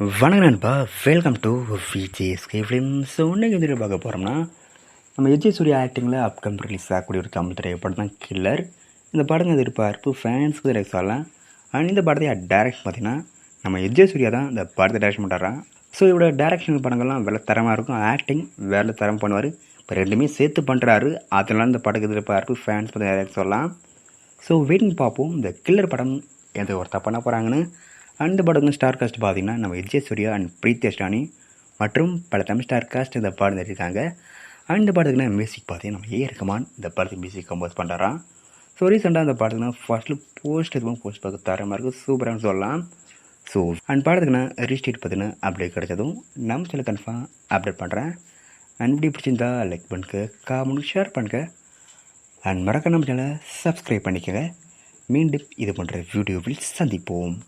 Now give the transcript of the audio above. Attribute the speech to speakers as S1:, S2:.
S1: வணக்கம் நண்பா, welcome to VJSK film. So இன்னைக்கு வந்து பார்க்க போகிறோம்னா, நம்ம விஜய் சூர்யா ஆக்டிங்கில் அப்கம் ரிலீஸ் ஆகக்கூடிய ஒரு தமிழ் திரைப்படம் தான் கில்லர். இந்த படத்தை எதிர்பார்ப்பு ஃபேன்ஸுக்கு direct சொல்லலாம். அண்ட் இந்த படத்தை டேரக்ட் பார்த்தீங்கன்னா நம்ம விஜய் சூர்யா தான் இந்த படத்தை டேரக்ஷன் பண்ணுறான். ஸோ இவரோட டேரக்ஷன் படங்கள்லாம் வேலை தரமாக இருக்கும், ஆக்டிங் வேலை தரம் பண்ணுவார். இப்போ ரெண்டுமே சேர்த்து பண்ணுறாரு. அதனால இந்த படத்துக்கு எதிர்பார்ப்பு ஃபேன்ஸ் பற்றி direct சொல்லலாம். ஸோ வெயிட்டிங் பார்ப்போம் இந்த கில்லர் படம் எந்த ஒருத்தா பண்ண போகிறாங்கன்னு. அந்த படத்துக்கு ஸ்டார் காஸ்ட் பார்த்தீங்கன்னா நம்ம விஜய் சூர்யா அண்ட் பிரீத்தி அஷ்டானி மற்றும் பல தமிழ் ஸ்டார் காஸ்ட் இந்த படம் நடிச்சிருக்காங்க. அண்ட் இந்த படத்துக்குனா மியூசிக் பார்த்தீங்கன்னா நம்ம ஏ ரஹ்மான் இந்த படத்துக்கு மியூசிக் கம்போஸ் பண்ணுறான். ஸோ ரீசெண்டாக அந்த படத்துக்குனா ஃபர்ஸ்ட்டில் போஸ்ட் பார்க்க தரமாக இருக்குது, சூப்பரானு சொல்லலாம். ஸோ அண்ட் படத்துக்குனா ரீஸ்டேட் பார்த்தீங்கன்னா அப்டேட் கிடைச்சதும் நம்ம சில கன்ஃபார்ம் அப்டேட் பண்ணுறேன். அண்ட் இப்படி பிடிச்சிருந்தா லைக் பண்ணுங்க, காமெண்ட் ஷேர் பண்ணுங்க, அண்ட் மறக்க நம்ம சேனலை சப்ஸ்கிரைப் பண்ணிக்கோங்க. மீண்டும் இது போன்ற வீடியோவில் சந்திப்போம்.